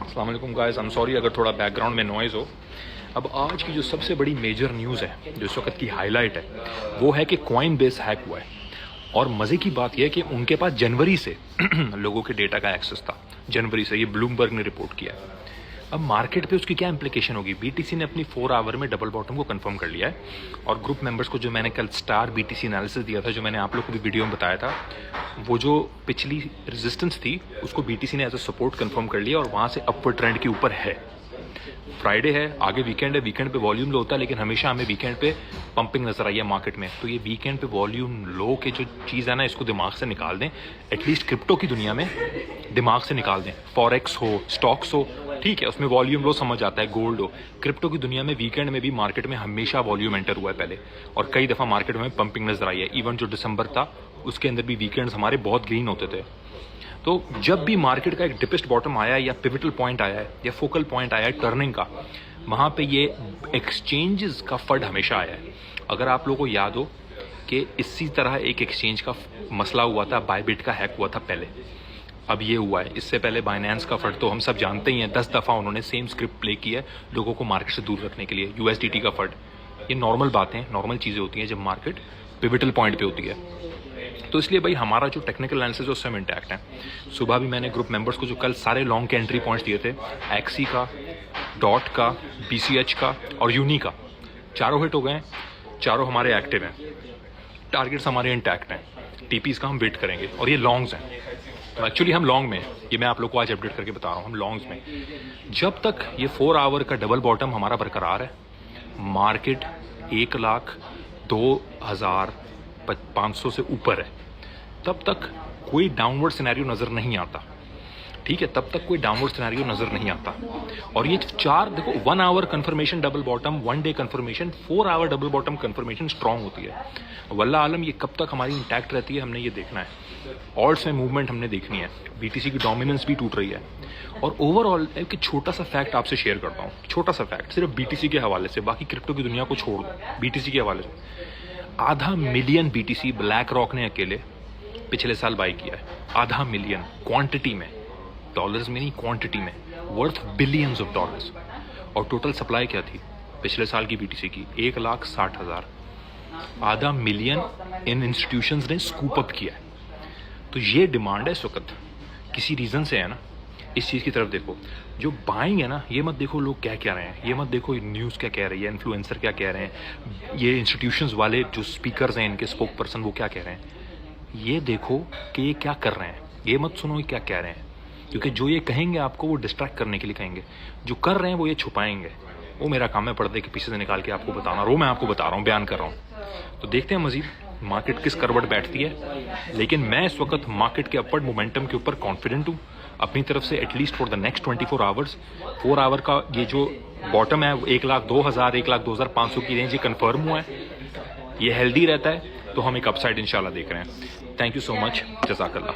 अस्सलाम वालेकुम guys, I am sorry अगर थोड़ा बैकग्राउंड में नॉइज़ हो। अब आज की जो सबसे बड़ी मेजर न्यूज़ है, जो इस वक्त की हाईलाइट है, वो है कि कॉइनबेस हैक हुआ है। और मज़े की बात यह है कि उनके पास जनवरी से लोगों के डेटा का एक्सेस था। जनवरी से, ये ब्लूमबर्ग ने रिपोर्ट किया है। अब मार्केट पे उसकी क्या इंप्लीकेशन होगी? बीटीसी ने अपनी 4 आवर में डबल बॉटम को कंफर्म कर लिया है। और ग्रुप मेंबर्स को जो मैंने कल स्टार बीटीसी एनालिसिस दिया था, जो मैंने आप लोग को भी वीडियो में बताया था, वो जो पिछली रेजिस्टेंस थी उसको बीटीसी ने एज अ सपोर्ट कंफर्म कर लिया और वहाँ से अपवर्ड ट्रेंड के ऊपर है। फ्राइडे है, आगे वीकेंड है, वीकेंड पे वॉल्यूम लो होता है, लेकिन हमेशा हमें वीकेंड पे पंपिंग नजर आई है मार्केट में। तो ये वीकेंड पे वॉल्यूम लो के जो चीज़ है ना, इसको दिमाग से निकाल दें। एटलीस्ट क्रिप्टो की दुनिया में दिमाग से निकाल दें। फॉरेक्स हो, स्टॉक्स हो, ठीक है, उसमें वॉल्यूम लो समझ आता है, गोल्ड हो। क्रिप्टो की दुनिया में वीकेंड में भी मार्केट में हमेशा वॉल्यूम एंटर हुआ है पहले, और कई दफ़ा मार्केट में पंपिंग नजर आई है। इवन जो दिसंबर था उसके अंदर भी वीकेंड्स हमारे बहुत ग्रीन होते थे। तो जब भी मार्केट का एक डिपेस्ट बॉटम आया है, या पिवटल पॉइंट आया है, या फोकल पॉइंट आया है टर्निंग का, वहाँ पे ये एक्सचेंजेस का फंड हमेशा आया है। अगर आप लोगों को याद हो कि इसी तरह एक एक्सचेंज का मसला हुआ था, बायबिट का हैक हुआ था पहले, अब ये हुआ है। इससे पहले बाइनेंस का फंड तो हम सब जानते ही हैं, 10 दफ़ा उन्होंने सेम स्क्रिप्ट प्ले की है लोगों को मार्केट से दूर रखने के लिए। यूएसडीटी का फंड, ये नॉर्मल बातें, नॉर्मल चीज़ें होती हैं जब मार्केट पिवटल पॉइंट पे होती है। तो इसलिए भाई हमारा जो टेक्निकल एनालिसिस है उस समय इंटैक्ट है। सुबह भी मैंने ग्रुप मेंबर्स को जो कल सारे लॉन्ग के एंट्री पॉइंट्स दिए थे, एक्सी का, डॉट का, बीसीएच का और यूनी का, चारों हिट हो गए। चारों हमारे एक्टिव हैं, टारगेट्स हमारे इंटैक्ट हैं। टीपीस का हम वेट करेंगे, और ये लॉन्ग्स हैं। तो एक्चुअली हम लॉन्ग में, ये मैं आप लोग को आज अपडेट करके बता रहा हूँ, हम लॉन्ग्स में। जब तक ये 4 आवर का डबल बॉटम हमारा बरकरार है, मार्केट 1,02,500 से ऊपर है, तब तक कोई डाउनवर्ड सिनेरियो नज़र नहीं आता। ठीक है, तब तक कोई डाउनवर्ड सिनेरियो नज़र नहीं आता। और ये 4 देखो, 1 hour confirmation double bottom, 1 day confirmation, 4 hour double bottom confirmation strong होती है। वल्लाह आलम ये कब तक हमारी इंटैक्ट रहती है, हमने ये देखना है। ऑल्ट्स में मूवमेंट हमने देखनी है, बीटीसी की डोमिनेंस भी टूट रही है। और ओवरऑल एक छोटा सा फैक्ट आपसे शेयर करता हूँ, छोटा सा फैक्ट सिर्फ बीटीसी के हवाले से, बाकी क्रिप्टो की दुनिया को छोड़ दो, बीटीसी के हवाले से। 0.5 मिलियन बीटीसी ब्लैक रॉक ने अकेले पिछले साल बाई किया है। 0.5 मिलियन, क्वांटिटी में, डॉलर्स में नहीं, क्वांटिटी में, वर्थ बिलियंस ऑफ डॉलर्स। और टोटल सप्लाई क्या थी पिछले साल की बीटीसी की? 1,60,000। 0.5 मिलियन इन इंस्टीट्यूशंस ने स्कूप अप किया है। तो ये डिमांड है इस वक्त, किसी रीज़न से है ना। इस चीज़ की तरफ देखो, जो बाइंग है ना, ये मत देखो लोग क्या कह रहे हैं, ये मत देखो न्यूज़ क्या कह रही है, इन्फ्लुएंसर क्या कह रहे हैं, ये इंस्टीट्यूशंस वाले जो स्पीकर्स हैं, इनके स्पोक पर्सन वो क्या कह रहे हैं। ये देखो कि ये क्या कर रहे हैं, ये मत सुनो ये क्या कह रहे हैं, क्योंकि जो ये कहेंगे आपको वो डिस्ट्रैक्ट करने के लिए कहेंगे। जो कर रहे हैं वो ये छुपाएंगे। वो मेरा काम है पर्दे के पीछे से निकाल के आपको बताना, वो मैं आपको बता रहा हूँ, बयान कर रहा हूँ। तो देखते हैं मजीद मार्केट किस करवट बैठती है। लेकिन मैं इस वक्त मार्केट के अपवर्ड मोमेंटम के ऊपर कॉन्फिडेंट हूँ अपनी तरफ से, at least for the next 24 hours. 4 hour का ये जो बॉटम है 1,02,000, 1,02,500 की रेंज, ये कन्फर्म हुआ है। ये हेल्दी रहता है तो हम एक अपसाइड इंशाल्लाह देख रहे हैं। थैंक यू सो मच, जज़ाकल्लाह।